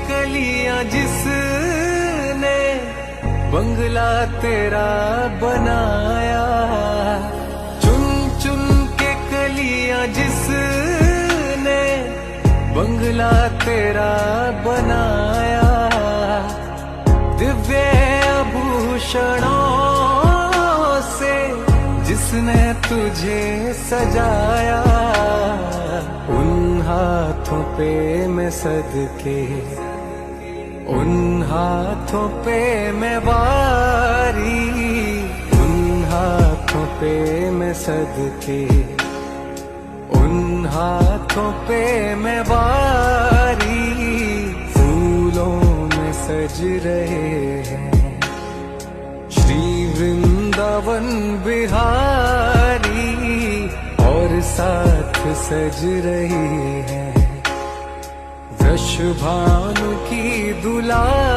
कलियां जिसने बंगला तेरा बनाया, चुन चुन के कलियां जिसने बंगला तेरा बनाया, दिव्य आभूषणों से जिसने तुझे सजाया, उन हाथों पे मैं सदके, उन हाथों पे मैं वारी, उन हाथों पे मैं सदके, उन हाथों पे मैं वारी, फूलों में सज रहे हैं श्री वृंदावन बिहारी, और साथ सज रही है वृषभानु की दुलारी।